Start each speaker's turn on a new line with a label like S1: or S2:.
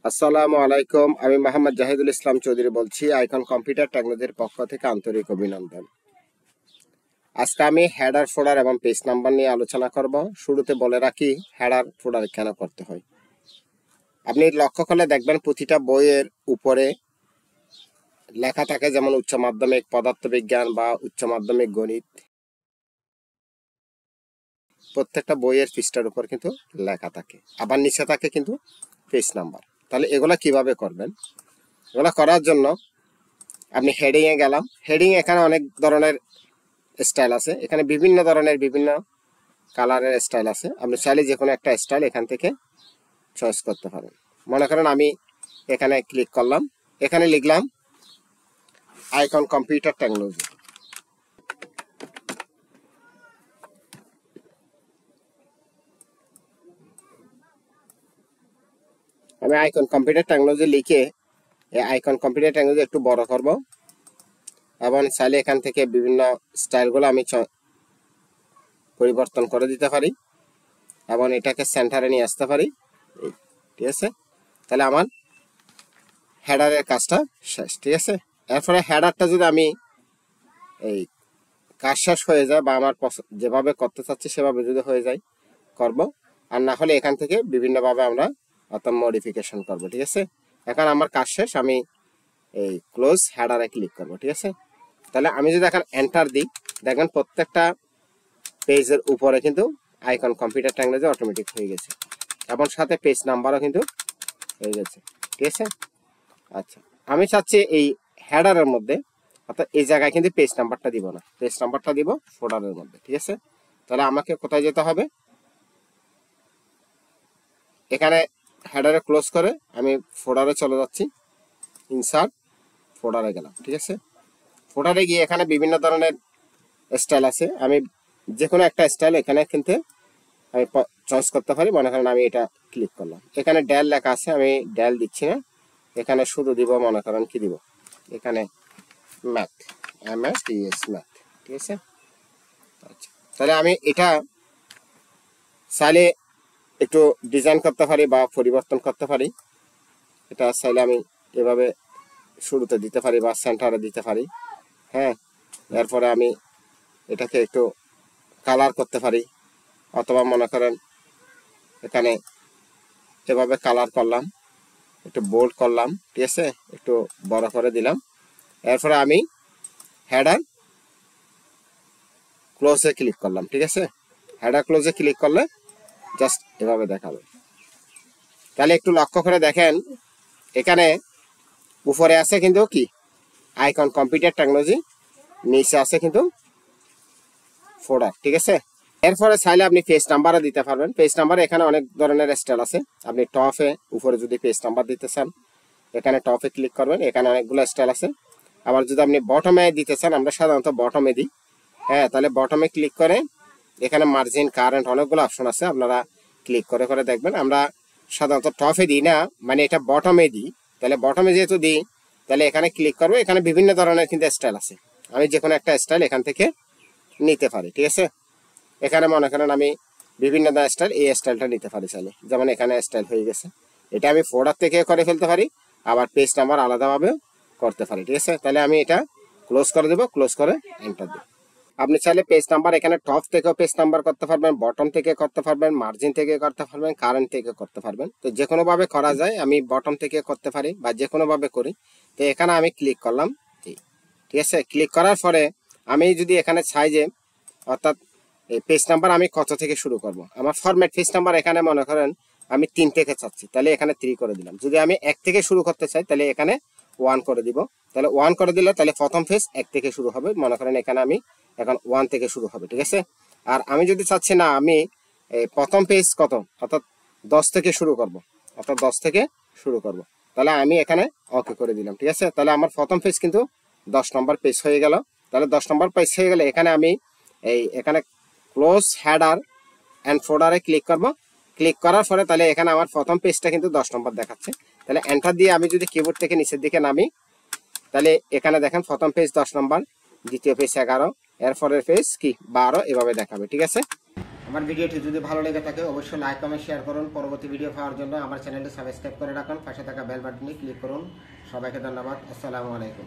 S1: আসসালামু আলাইকুম, আমি মোহাম্মদ জাহিদুল ইসলাম চৌধুরী বলছি আইকন কম্পিউটার টেকনোলজির পক্ষ থেকে আন্তরিক অভিনন্দন। আজকে আমি হেডার ফোল্ডার এবং পেজ নাম্বার নিয়ে আলোচনা করব। শুরুতে বলে রাখি হেডার ফোল্ডার কেন করতে হয়। আপনি লক্ষ্য করলে দেখবেন প্রতিটা বইয়ের উপরে লেখা থাকে, যেমন উচ্চ মাধ্যমিক পদার্থবিজ্ঞান বা উচ্চ মাধ্যমিক গণিত, প্রত্যেকটা বইয়ের পৃষ্ঠার উপর কিন্তু লেখা থাকে, আবার নিচে থাকে কিন্তু পেজ নাম্বার। তাহলে এগুলা কিভাবে করবেন? এগুলা করার জন্য আপনি হেডিং এ গেলাম। হেডিং এখানে অনেক ধরনের স্টাইল আছে, এখানে বিভিন্ন ধরনের বিভিন্ন কালারের স্টাইল আছে। আপনি চাইলে যে কোনো একটা স্টাইল এখান থেকে চয়েস করতে পারেন। মনে করেন আমি এখানে ক্লিক করলাম, এখানে লিখলাম আইকন কম্পিউটার টেকনোলজি। আমি আইকন কম্পিউটার টেকনোলজি লিখে এই আইকন কম্পিউটার টেকনোলজি একটু বড় করব এবং চাইলে এখান থেকে বিভিন্ন স্টাইলগুলো আমি পরিবর্তন করে দিতে পারি এবং এটাকে সেন্টারে নিয়ে আসতে পারি। ঠিক আছে, তাহলে আমার হেডারের কাজটা শেষ। ঠিক আছে, এরপরে হেডারটা যদি আমি এই কাজ শেষ হয়ে যায় বা আমার যেভাবে করতে চাচ্ছি সেভাবে যদি হয়ে যায় করব, আর না হলে এখান থেকে বিভিন্নভাবে আমরা অর্থাৎ মডিফিকেশন করব। ঠিক আছে, এখন আমার কাজ শেষ, আমি এই ক্লোজ হেডারে ক্লিক করব। ঠিক আছে, তাহলে আমি যদি এখন এন্টার দিই, দেখেন প্রত্যেকটা পেজের উপরে কিন্তু আইকন কম্পিউটার টেকনোলজি অটোমেটিক হয়ে গেছে এবং সাথে পেজ নাম্বারও কিন্তু হয়ে গেছে। ঠিক আছে, আচ্ছা আমি চাচ্ছি এই হেডারের মধ্যে অর্থাৎ এই জায়গায় কিন্তু পেজ নাম্বারটা দিব না, পেজ নাম্বারটা দিব ফোল্ডারের মধ্যে। ঠিক আছে, তাহলে আমাকে কোথায় যেতে হবে? এখানে হেডারে ক্লোজ করে আমি ফোল্ডারে চলে যাচ্ছি, ইনসার্ট ফোল্ডারে গেলাম। ঠিক আছে, ফোল্ডারে গিয়ে এখানে বিভিন্ন ধরনের স্টাইল আছে, আমি যে কোনো একটা স্টাইল এখানে কিন্তু আমি চয়েস করতে পারি। মনে করেন আমি এটা ক্লিক করলাম, এখানে ডেল লেখা আছে, আমি ডেল দিচ্ছি না, এখানে শুধু দিব মনে করেন কি দিব, এখানে ম্যাথ, MATH ম্যাথ। ঠিক আছে, আচ্ছা তাহলে আমি এটা চাইলে একটু ডিজাইন করতে পারি বা পরিবর্তন করতে পারি। এটা চাইলে আমি এভাবে শুরুতে দিতে পারি বা সেন্টারে দিতে পারি। হ্যাঁ, এরপরে আমি এটাকে একটু কালার করতে পারি, অথবা মনে করেন এখানে এভাবে কালার করলাম, একটু বোল্ড করলাম। ঠিক আছে, একটু বড় করে দিলাম। এরপরে আমি হেডার ক্লোজে ক্লিক করলাম। ঠিক আছে, হেডার ক্লোজে ক্লিক করলে জাস্ট এভাবে দেখাবে। তাহলে একটু লক্ষ্য করে দেখেন, এখানে উপরে আছে কিন্তু কি আইকন কম্পিউটার টেকনোলজি, নিচে আছে কিন্তু ফোল্ডার। ঠিক আছে, এরপরে চাইলে আপনি পেজ নাম্বারও দিতে পারবেন। পেজ নাম্বার এখানে অনেক ধরনের স্টাইল আছে। আপনি টপে উপরে যদি পেজ নাম্বার দিতে চান, এখানে টপে ক্লিক করবেন, এখানে অনেকগুলো স্টাইল আছে। আবার যদি আপনি বটমে দিতে চান, আমরা সাধারণত বটমে দিই। হ্যাঁ, তাহলে বটমে ক্লিক করে এখানে মার্জিন, কারেন্ট অনেকগুলো অপশন আছে, আপনারা ক্লিক করে করে দেখবেন। আমরা সাধারণত টপে দিই না, মানে এটা বটমে দিই। তাহলে বটমে যেহেতু দিই, তাহলে এখানে ক্লিক করবো, এখানে বিভিন্ন ধরনের কিন্তু স্টাইল আছে, আমি যে কোনো একটা স্টাইল এখান থেকে নিতে পারি। ঠিক আছে, এখানে মনে করেন আমি বিভিন্ন স্টাইল, এই স্টাইলটা নিতে পারি চাইলে, যেমন এখানে স্টাইল হয়ে গেছে, এটা আমি ফোল্ডার থেকে করে ফেলতে পারি, আবার পেজ নাম্বার আলাদাভাবে করতে পারি। ঠিক আছে, তাহলে আমি এটা ক্লোজ করে দেবো, ক্লোজ করে এন্টার দেবো। আপনি চাইলে পেজ নাম্বার এখানে টপ থেকেও পেজ নাম্বার করতে পারবেন, বটম থেকে করতে পারবেন, মার্জিন থেকে করতে পারবেন, কারেন্ট থেকে করতে পারবেন। তো যে কোনো ভাবে করা যায়, আমি বটম থেকে করতে পারি বা যে কোনো ভাবে করি। তো এখানে আমি ক্লিক করলাম। ঠিক আছে, ক্লিক করার পরে আমি যদি এখানে চাই যে অর্থাৎ এই পেজ নাম্বার আমি কত থেকে শুরু করব, আমার ফরম্যাট পেজ নাম্বার এখানে মনে করেন আমি 3 থেকে চাচ্ছি, তাহলে এখানে 3 করে দিলাম। যদি আমি 1 থেকে শুরু করতে চাই, তাহলে এখানে 1 করে দিব। তাহলে 1 করে দিলে তাহলে প্রথম পেজ 1 থেকে শুরু হবে, মনে করেন এখানে আমি এখন 1 থেকে শুরু হবে। ঠিক আছে, আর আমি যদি চাচ্ছি না আমি প্রথম পেজ কত অর্থাৎ 10 থেকে শুরু করব, অর্থাৎ 10 থেকে শুরু করব, তাহলে আমি এখানে ওকে করে দিলাম। ঠিক আছে, তাহলে আমার প্রথম পেজ কিন্তু 10 নম্বর পেজ হয়ে গেল। তাহলে 10 নম্বর পেজ হয়ে গেলে এখানে আমি এখানে ক্লোজ হেডার এন্ড ফোল্ডারে ক্লিক করব। ক্লিক করার পরে তাহলে এখানে আমার প্রথম পেজটা কিন্তু 10 নম্বর দেখাচ্ছে। তাহলে এন্টার দিয়ে আমি যদি কিবোর্ড থেকে নিচের দিকে নামি, তাহলে এখানে দেখেন প্রথম পেজ 10 নম্বর, দ্বিতীয় পেজ 11, এরপরের পেজ কি 12, এভাবে দেখাবে। ঠিক আছে, আমার ভিডিওটি যদি ভালো লেগে থাকে অবশ্যই লাইক কমেন্ট শেয়ার করুন। পরবর্তী ভিডিও পাওয়ার জন্য আমার চ্যানেলটি সাবস্ক্রাইব করে রাখুন, পাশে থাকা বেল বাটনে ক্লিক করুন। সবাইকে ধন্যবাদ। আসসালামু আলাইকুম।